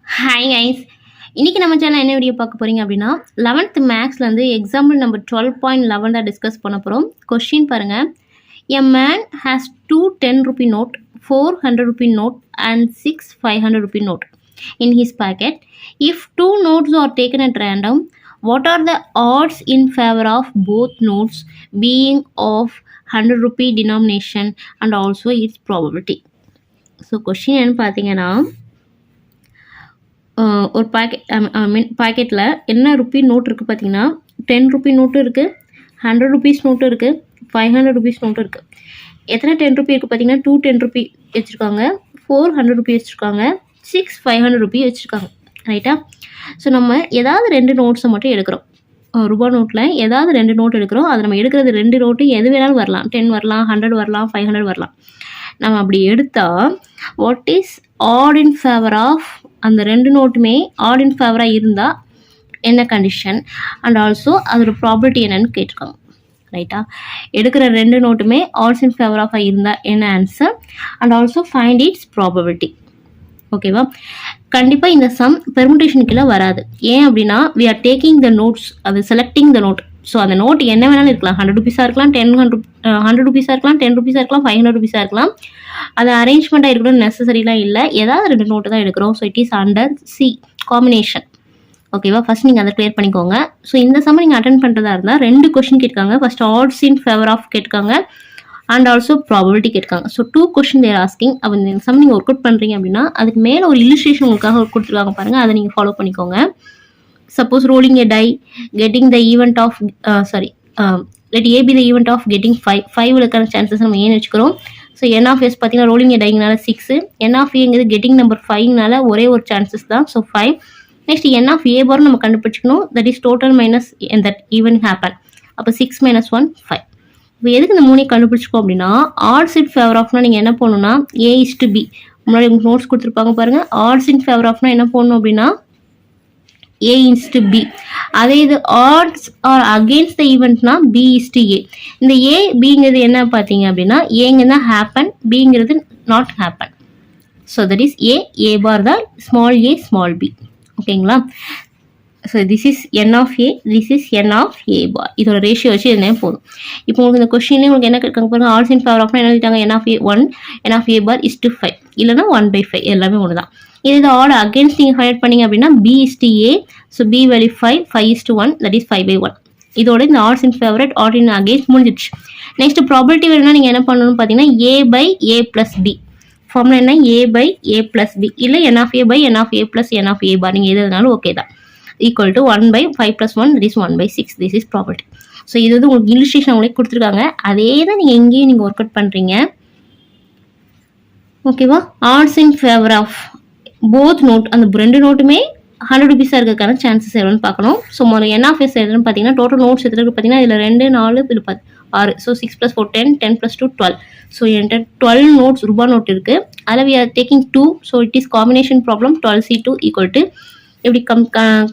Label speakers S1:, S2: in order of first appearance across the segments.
S1: Hi guys, இன்னைக்கு நம்ம channel என்ன வீடியோ பார்க்க போறீங்க அப்படின்னா 11th மேக்ஸ்ல இருந்து எக்ஸாம்பிள் நம்பர் 12.11 தான் டிஸ்கஸ் பண்ண போகிறோம். கொஸ்டின் பாருங்க. A man has 2 10 rupee note, 400 rupee note and 6 500 rupee note in his pocket. If 2 notes are taken at random, what are the odds in favor of both notes being of 100 rupee denomination and also its probability? So question என்னன்னு பார்த்தீங்கன்னா, ஒரு பாக்கெட்டில் என்ன rupee note இருக்குது பார்த்தீங்கன்னா, 10 Ruby நோட்டும் இருக்குது, 100 rupees நோட்டும் இருக்குது, 500 rupees நோட்டும் இருக்குது. எத்தனை 10 ரூபி இருக்குது பார்த்தீங்கன்னா, 2 10 ரூபி வச்சுருக்காங்க, 4 100 ரூபி வச்சுருக்காங்க, 6 500 ரூபி வச்சுருக்காங்க. ரைட்டா? ஸோ நம்ம ஏதாவது 2 நோட்ஸை மட்டும் எடுக்கிறோம். ரூபா நோட்டில் ஏதாவது 2 நோட் எடுக்கிறோம். அது நம்ம எடுக்கிறது 2 நோட்டு எது வேணாலும் வரலாம். 10 வரலாம், 100 வரலாம், 500 வரலாம். நம்ம அப்படி எடுத்தால் what is odd in favour of, அந்த 2 நோட்டுமே ஆட் இன் ஃபேவராக இருந்தால் என்ன கண்டிஷன் அண்ட் ஆல்சோ அதோட ப்ராபர்ட்டி என்னன்னு கேட்டிருக்காங்க. ரைட்டா? எடுக்கிற 2 நோட்டுமே ஆட்ஸ் இன் ஃபேவர் ஆஃப் இருந்தால் என்ன answer and also find its probability. ஓகேவா? கண்டிப்பாக இந்த சம் பெர்முடேஷனுக்குள்ள வராது. ஏன் அப்படின்னா we are taking the notes, அது செலக்டிங் த நோட். ஸோ அந்த நோட் என்ன வேணாலும் இருக்கலாம். 100 ரூபீஸாக இருக்கலாம், 100 ரூபீஸாக இருக்கலாம், 10 ரூபீஸாக இருக்கலாம், 500 ரூபீஸாக இருக்கலாம். அது அரேஞ்ச்மெண்ட்டாக இருக்கணும்னு நெசசரிலாம் இல்லை. ஏதாவது 2 நோட்டு தான் எடுக்கிறோம். So it is under C combination. ஓகேவா? ஃபர்ஸ்ட் நீங்கள் அதை கிளியர் பண்ணிக்கோங்க. ஸோ இந்த சம் நீங்கள் அட்டென்ட் பண்ணுறதா இருந்தால் 2 கொஸ்டின் கேட்காங்க. First odds in favour of கேட்காங்க அண்ட் ஆல்சோ ப்ராபபிலிட்டி கேட்காங்க. So 2 question there asking. அப்போ இந்த சம் நீங்கள் ஒர்க் அவுட் பண்ணுறீங்க அப்படின்னா அதுக்கு மேலே ஒரு இல்லுஸ்ட்ரேஷன் உங்களுக்காக கொடுத்துருக்காங்க பாருங்கள், அதை நீங்கள் ஃபாலோ பண்ணிக்கோங்க. Suppose rolling a die, getting the event of let A be the event of getting 5 விலுக்கான சான்சஸ் நம்ம ஏன்னு வச்சுக்கிறோம். ஸோ n of s பார்த்தீங்கன்னா ரோலிங் ஏ டைங்னால 6, n of a getting number 5னால ஒரே ஒரு சான்சஸ் தான். So 5. Next n of a bar நம்ம கண்டுபிடிச்சிக்கணும். That is total minus that even happen. அப்போ 6 - 1 5. இப்போ எதுக்கு இந்த 3 கண்டுபிடிச்சிக்கோம் அப்படின்னா, ஆட்ஸ் இன் ஃபேவர் ஆஃப்னா நீங்கள் என்ன பண்ணணும்னா A/B முன்னாடி உங்களுக்கு நோட்ஸ் கொடுத்துருப்பாங்க பாருங்கள். ஆட்ஸ் இன் ஃபேவர் ஆஃப்னா என்ன பண்ணணும் அப்படின்னா A/B. அதே இது ஆட்ஸ் ஆர் அகெயின்ஸ்ட் த ஈவெண்ட்னா B/A. இந்த A பிங்கிறது என்ன பார்த்தீங்க அப்படின்னா, ஏங்கிறது ஹேப்பன், பிங்கிறது not happen. So that is A bar தான் ஸ்மால் a ஸ்மால் b. ஓகேங்களா? So this is n of a, this is n of a bar. இதோட ரேஷியோ வச்சு என்ன போதும். இப்போ உங்களுக்கு இந்த கொஸ்டின்லேயே உங்களுக்கு என்ன கேட்காங்க பாருங்க, ஆல்ஸ் இன் ஃபேவர் ஆஃப்னா என்ன எழுதிட்டாங்க, n of a 1, n of a bar is to 5, இல்லைனா 1/5, எல்லாமே ஒன்று தான். இது ஆட் அகேன்ஸ்ட் நீங்கள் ஃபைண்ட் பண்ணீங்க அப்படின்னா B/A. So B value 5, 5:1, that is 5/1. இதோட இந்த odds in favoured, odd in against முடிஞ்சிடுச்சு. நெக்ஸ்ட் ப்ராபர்ட்டி வேணும்னா நீங்கள் என்ன பண்ணணும்னு பார்த்தீங்கன்னா A/A + B. ஃபார்முலா என்ன, A/A + B இல்லை n of a/n of a + n of a பார், நீங்கள் எது எதுனாலும் ஓகே தான். Equal to 1/5 + 1, that is 1/6. This is property. So இது வந்து உங்களுக்கு இல்லுஸ்ட்ரேஷன் உங்களுக்கு கொடுத்துருக்காங்க. அதே தான் நீங்கள் எங்கேயும் நீங்கள் ஒர்க் அவுட் பண்ணுறீங்க. ஓகேவா? Odds in favour of both note, அந்த 2 நோட்டுமே 100 ரூபீஸாக இருக்கிறதுக்கான சான்சஸ் எவ்வளோன்னு பார்க்கணும். ஸோ முதல்ல n of s எதுன்னு பார்த்தீங்கன்னா, டோட்டல் நோட்ஸ் எதுக்கு பார்த்தீங்கன்னா இதில் 2 4 இது 6. ஸோ 6 + 4 10, 10 + 2 12. ஸோ என்கிட்ட 12 நோட்ஸ் ரூபா நோட் இருக்குது. அதில் we are taking 2. So it is combination problem. 12C2 equal to எப்படி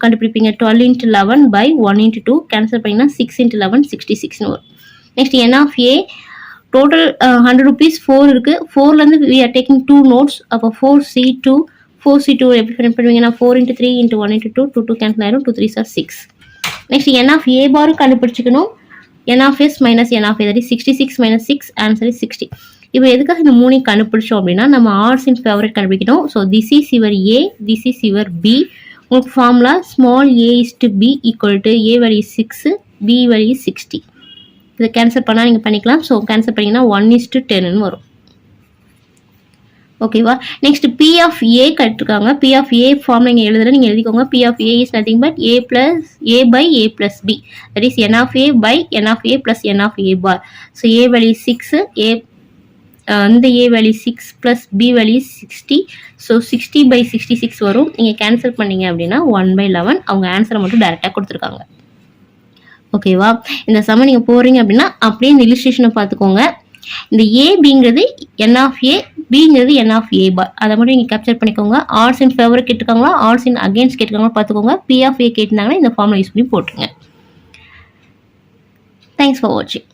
S1: கண்டுபிடிப்பீங்க, 12 × 11 by 1 × 2 கேன்சல் பண்ணிங்கன்னா 6 × 11 66ன்னு வரும். Next n of a total 100 rupees 4 இருக்குது. 4லேருந்து we are taking 2 notes. அப்போ 4C2 எப்படி ஃபினிஷ் பண்ணுவீங்கன்னா 4 × 3 × 1 × 2, 2 கேன்சல் ஆயிடும், 2 3s are 6. Next n of a பாரும் கண்டுபிடிச்சிக்கணும். n of s - n of a, that is 66 - 6, answer is 60. இப்போ எதுக்காக இந்த 3 கண்டுபிடிச்சோம் அப்படின்னா, நம்ம ஆட்ஸ் இன் ஃபேவரட் கண்டுபிடிக்கணும். So this is your A, this is your B. உங்களுக்கு formula small A/B equal to A value 6, B value 60. இதை cancel பண்ணால் நீங்கள் பண்ணிக்கலாம். ஸோ கேன்சல் பண்ணிங்கன்னா 1:10 வரும். ஓகேவா? நெக்ஸ்ட் P of A கட்டுருக்காங்க. P of A ஃபார்ம் நீங்கள் எழுதுற நீங்கள் எழுதிக்கோங்க. P of A is nothing but A/A + B. That is n of a by n of a + n of a bar. So A value 6, இந்த A value 6 + B value 60. So 60/66 வரும். நீங்கள் cancel பண்ணீங்க அப்படின்னா 1/11. அவங்க ஆன்சரை மட்டும் டைரெக்டாக கொடுத்துருக்காங்க. ஓகேவா? இந்த சம நீங்கள் போகிறீங்க அப்படின்னா அப்படியே இந்த இல்லுஸ்ட்ரேஷனை பார்த்துக்கோங்க. இந்த A பிங்கிறது n of a, பிங்கிறது n of a பார். அதை மட்டும் நீங்கள் கேப்சர் பண்ணிக்கோங்க. ஆட்ஸ் இன் ஃபேவர் கேட்டுருக்காங்களா, ஆட்ஸ் இன் அகேன்ஸ்ட் கேட்டுருக்காங்களா பார்த்துக்கோங்க. P of a கேட்டிருந்தாங்கன்னா இந்த ஃபார்முலா யூஸ் பண்ணி போட்டுருங்க. தேங்க்ஸ் ஃபார் வாட்சிங்.